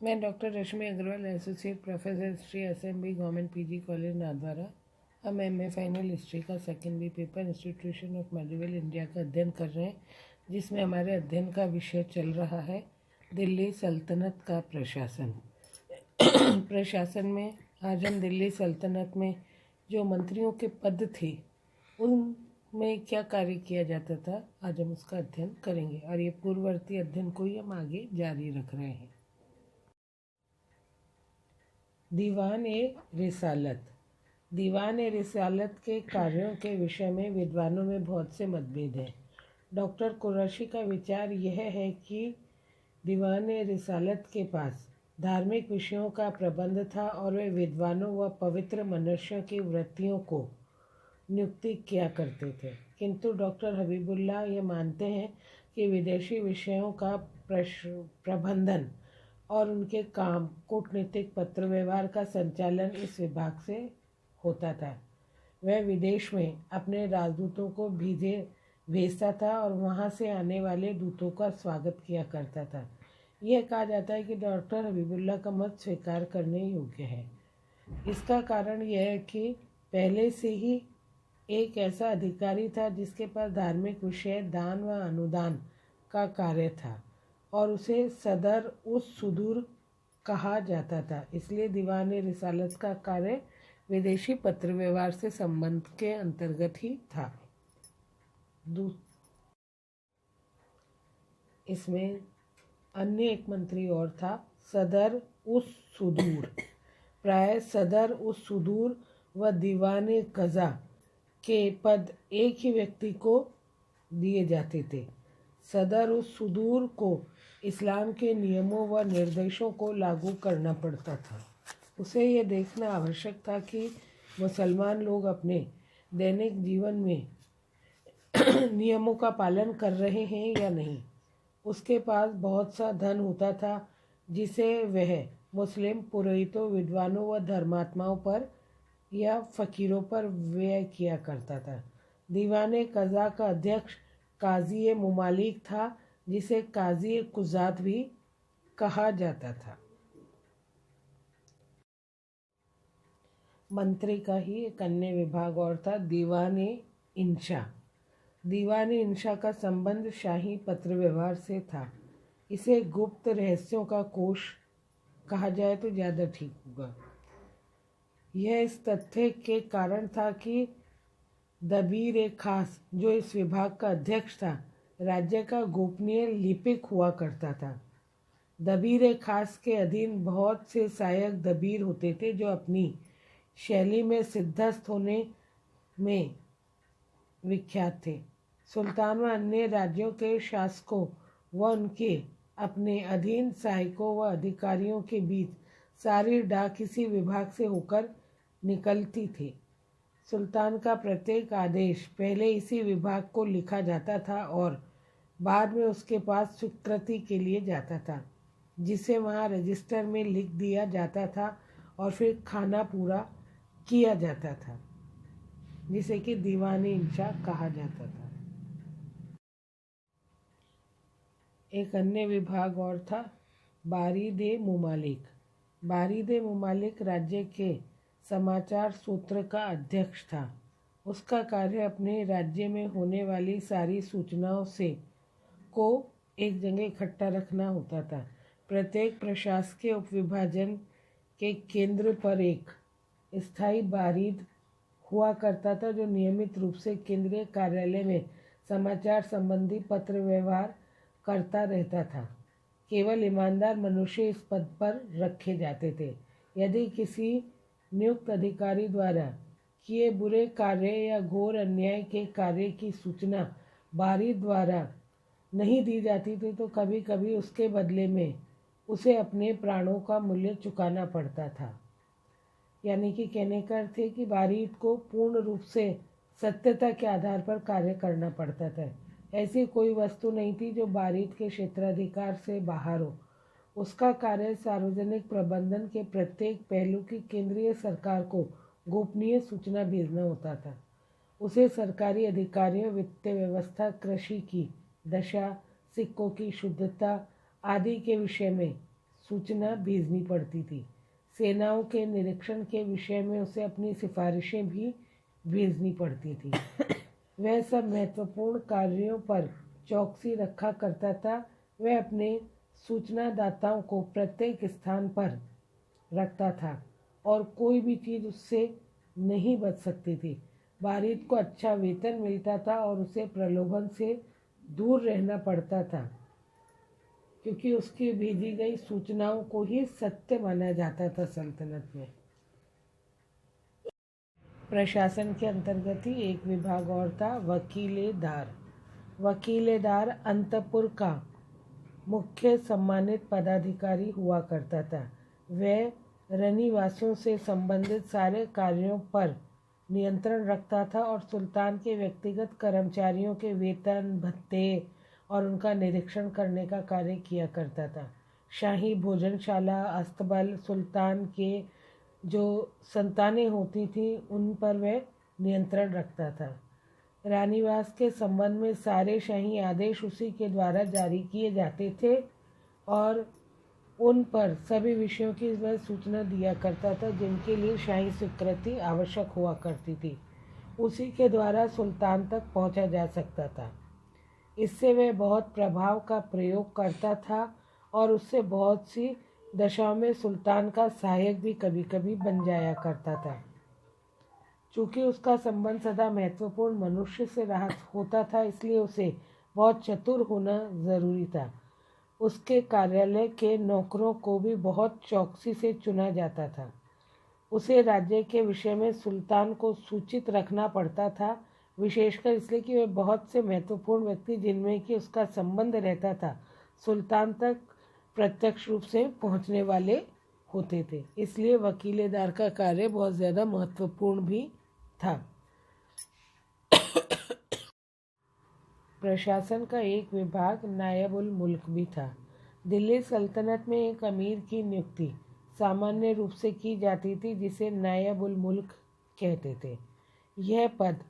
मैं doctor Rashmi Agarwal, associate professor history, SMB government PG college Nathdwara. हम MA final history का second B paper institution of medieval India का अध्ययन कर रहे हैं, जिसमें हमारे अध्ययन का विषय चल रहा है दिल्ली सल्तनत का प्रशासन। प्रशासन में आज हम दिल्ली सल्तनत में जो मंत्रियों के पद थे उनमें क्या कार्य किया जाता था, आज हम उसका अध्ययन करेंगे। और ये पूर्ववर्ती अध्ययन को ही हम आगे जारी रख रहे हैं। दीवान ए रिसालत। दीवान ए रिसालत के कार्यों के विषय में विद्वानों में बहुत से मतभेद हैं। डॉक्टर कुरैशी का विचार यह है कि दीवान ए रिसालत के पास धार्मिक विषयों का प्रबंध था और वे विद्वानों व पवित्र मनुष्यों की वृत्तियों को नियुक्ति किया करते थे, किंतु डॉक्टर हबीबुल्लाह ये मानते हैं कि विदेशी विषयों का प्रबंधन और उनके काम कूटनीतिक पत्र व्यवहार का संचालन इस विभाग से होता था। वह विदेश में अपने राजदूतों को भेजता था और वहां से आने वाले दूतों का स्वागत किया करता था। यह कहा जाता है कि डॉक्टर हबीबुल्लाह का मत स्वीकार करने योग्य है। इसका कारण यह है कि पहले से ही एक ऐसा अधिकारी था जिसके पास धार्मिक विषय, दान व अनुदान का कार्य था और उसे सदर उस सुदूर कहा जाता था। इसलिए दीवान रिसालत का कार्य विदेशी पत्र व्यवहार से संबंध के अंतर्गत ही था। इसमें अन्य एक मंत्री और था, सदर उस सुदूर। प्राय सदर उस सुदूर व दीवान कज़ा के पद एक ही व्यक्ति को दिए जाते थे। सदर उस सुदूर को इस्लाम के नियमों व निर्देशों को लागू करना पड़ता था। उसे यह देखना आवश्यक था कि मुसलमान लोग अपने दैनिक जीवन में नियमों का पालन कर रहे हैं या नहीं। उसके पास बहुत सा धन होता था जिसे वह मुस्लिम पुरोहितों, विद्वानों व धर्मात्माओं पर या फ़कीरों पर व्यय किया करता था। दीवान कज़ा का अध्यक्ष काजी मुमालिक था, जिसे काजी कुज़ात भी कहा जाता था। मंत्री का ही एक अन्य विभाग और था, दीवान इंशा। दीवान इंशा का संबंध शाही पत्र व्यवहार से था। इसे गुप्त रहस्यों का कोष कहा जाए तो ज़्यादा ठीक होगा। यह इस तथ्य के कारण था कि दबीर खास, जो इस विभाग का अध्यक्ष था, राज्य का गोपनीय लिपिक हुआ करता था। दबीर खास के अधीन बहुत से सहायक दबीर होते थे जो अपनी शैली में सिद्धस्थ होने में विख्यात थे। सुल्तान व अन्य राज्यों के शासकों व उनके अपने अधीन सहायकों व अधिकारियों के बीच सारी डाक इसी विभाग से होकर निकलती थी। सुल्तान का प्रत्येक आदेश पहले इसी विभाग को लिखा जाता था और बाद में उसके पास स्वीकृति के लिए जाता था, जिसे वहाँ रजिस्टर में लिख दिया जाता था और फिर खाना पूरा किया जाता था, जिसे कि दीवान इंशा कहा जाता था। एक अन्य विभाग और था, बारिद मुमालिक। बारिद मुमालिक राज्य के समाचार सूत्र का अध्यक्ष था। उसका कार्य अपने राज्य में होने वाली सारी सूचनाओं से को एक जगह इकट्ठा रखना होता था। प्रत्येक प्रशासकीय उपविभाजन के केंद्र पर एक स्थायी बारिद हुआ करता था, जो नियमित रूप से केंद्रीय कार्यालय में समाचार संबंधी पत्र व्यवहार करता रहता था। केवल ईमानदार मनुष्य इस पद पर रखे जाते थे। यदि किसी नियुक्त अधिकारी द्वारा किए बुरे कार्य या घोर अन्याय के कार्य की सूचना बारिद द्वारा नहीं दी जाती थी तो कभी कभी उसके बदले में उसे अपने प्राणों का मूल्य चुकाना पड़ता था। यानी कि कहने का अर्थ है कि बारिद को पूर्ण रूप से सत्यता के आधार पर कार्य करना पड़ता था। ऐसी कोई वस्तु नहीं थी जो बारिद के क्षेत्राधिकार से बाहर हो। उसका कार्य सार्वजनिक प्रबंधन के प्रत्येक पहलू की केंद्रीय सरकार को गोपनीय सूचना भेजना होता था। उसे सरकारी अधिकारियों, वित्तीय व्यवस्था, कृषि की दशा, सिक्कों की शुद्धता आदि के विषय में सूचना भेजनी पड़ती थी। सेनाओं के निरीक्षण के विषय में उसे अपनी सिफारिशें भी भेजनी पड़ती थी। वह सब महत्वपूर्ण कार्यों पर चौकसी रखा करता था। वह अपने सूचनादाताओं को प्रत्येक स्थान पर रखता था और कोई भी चीज़ उससे नहीं बच सकती थी। बारिद को अच्छा वेतन मिलता था और उसे प्रलोभन से दूर रहना पड़ता था, क्योंकि उसकी भेजी गई सूचनाओं को ही सत्य माना जाता था सल्तनत में। प्रशासन के अंतर्गत ही एक विभाग और था, वकीलेदार। वकीलेदार अंतपुर का मुख्य सम्मानित पदाधिकारी हुआ करता था। वह रनिवासों से संबंधित सारे कार्यों पर नियंत्रण रखता था और सुल्तान के व्यक्तिगत कर्मचारियों के वेतन, भत्ते और उनका निरीक्षण करने का कार्य किया करता था। शाही भोजनशाला, अस्तबल, सुल्तान के जो संतानें होती थीं उन पर वह नियंत्रण रखता था। रानीवास के संबंध में सारे शाही आदेश उसी के द्वारा जारी किए जाते थे और उन पर सभी विषयों की वह सूचना दिया करता था जिनके लिए शाही स्वीकृति आवश्यक हुआ करती थी। उसी के द्वारा सुल्तान तक पहुंचा जा सकता था। इससे वह बहुत प्रभाव का प्रयोग करता था और उससे बहुत सी दशाओं में सुल्तान का सहायक भी कभी कभी बन जाया करता था। चूँकि उसका संबंध सदा महत्वपूर्ण मनुष्य से रहा होता था, इसलिए उसे बहुत चतुर होना ज़रूरी था। उसके कार्यालय के नौकरों को भी बहुत चौकसी से चुना जाता था। उसे राज्य के विषय में सुल्तान को सूचित रखना पड़ता था, विशेषकर इसलिए कि वे बहुत से महत्वपूर्ण व्यक्ति जिनमें कि उसका संबंध रहता था सुल्तान तक प्रत्यक्ष रूप से पहुंचने वाले होते थे। इसलिए वकीलेदार का कार्य बहुत ज़्यादा महत्वपूर्ण भी था। प्रशासन का एक विभाग नायब उल मुल्क भी था। दिल्ली सल्तनत में एक अमीर की नियुक्ति सामान्य रूप से की जाती थी, जिसे नायब उल मुल्क कहते थे। यह पद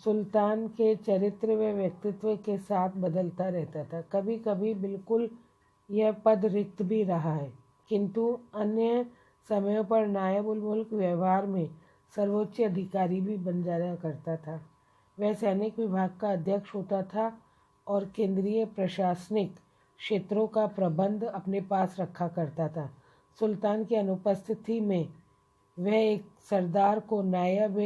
सुल्तान के चरित्र व व्यक्तित्व के साथ बदलता रहता था। कभी कभी बिल्कुल यह पद रिक्त भी रहा है, किंतु अन्य समयों पर नायब उल मुल्क व्यवहार में सर्वोच्च अधिकारी भी बन जाया करता था। वह सैनिक विभाग का अध्यक्ष होता था और केंद्रीय प्रशासनिक क्षेत्रों का प्रबंध अपने पास रखा करता था। सुल्तान की अनुपस्थिति में वह एक सरदार को नायब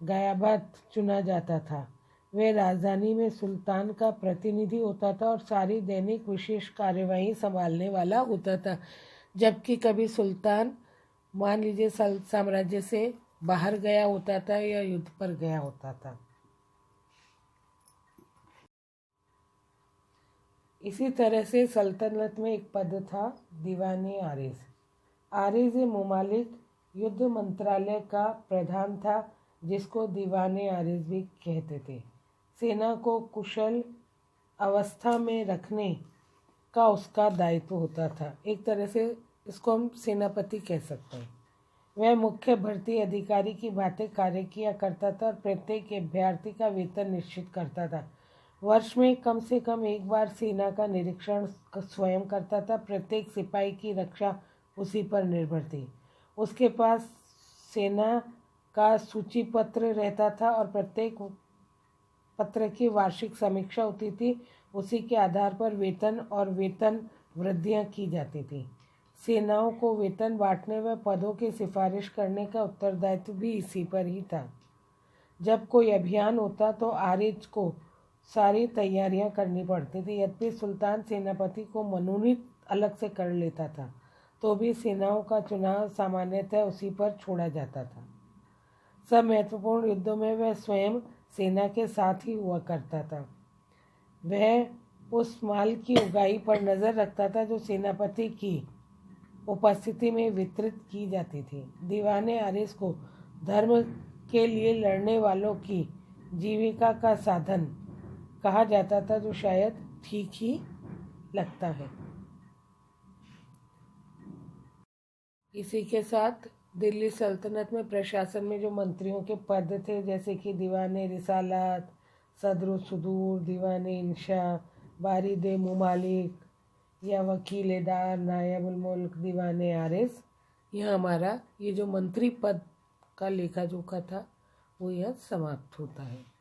गयाबत चुना जाता था। वह राजधानी में सुल्तान का प्रतिनिधि होता था और सारी दैनिक विशेष कार्यवाही संभालने वाला होता था। जबकि कभी सुल्तान मान लीजिए साम्राज्य से बाहर गया होता था या युद्ध पर गया होता था। इसी तरह से सल्तनत में एक पद था दीवाने आरिज़। आरिज़ मुमालिक युद्ध मंत्रालय का प्रधान था, जिसको दीवाने आरिज़ भी कहते थे। सेना को कुशल अवस्था में रखने का उसका दायित्व होता था। एक तरह से इसको हम सेनापति कह सकते हैं। वह मुख्य भर्ती अधिकारी की भांति कार्य किया करता था और प्रत्येक अभ्यर्थी का वेतन निश्चित करता था। वर्ष में कम से कम एक बार सेना का निरीक्षण स्वयं करता था। प्रत्येक सिपाही की रक्षा उसी पर निर्भर थी। उसके पास सेना का सूची पत्र रहता था और प्रत्येक पत्र की वार्षिक समीक्षा होती थी। उसी के आधार पर वेतन और वेतन वृद्धियां की जाती थी। सेनाओं को वेतन बांटने व पदों की सिफारिश करने का उत्तरदायित्व भी इसी पर ही था। जब कोई अभियान होता तो आरिज़ को सारी तैयारियां करनी पड़ती थी। यद्यपि सुल्तान सेनापति को मनोनीत अलग से कर लेता था, तो भी सेनाओं का चुनाव सामान्यतः उसी पर छोड़ा जाता था। सब महत्वपूर्ण युद्धों में वह स्वयं सेना के साथ ही हुआ करता था। वह उस माल की उगाही पर नज़र रखता था जो सेनापति की उपस्थिति में वितरित की जाती थी। दीवाने आरिज़ को धर्म के लिए लड़ने वालों की जीविका का साधन कहा जाता था, जो शायद ठीक ही लगता है। इसी के साथ दिल्ली सल्तनत में प्रशासन में जो मंत्रियों के पद थे, जैसे कि दीवाने रिसालत, सदर सुदूर, दीवाने इंशा, बारिद मुमालिक, या वकीलेदार, नायबुल मुल्क, दीवाने आरिस। यह हमारा ये जो मंत्री पद का लेखा जोखा था वो यह समाप्त होता है।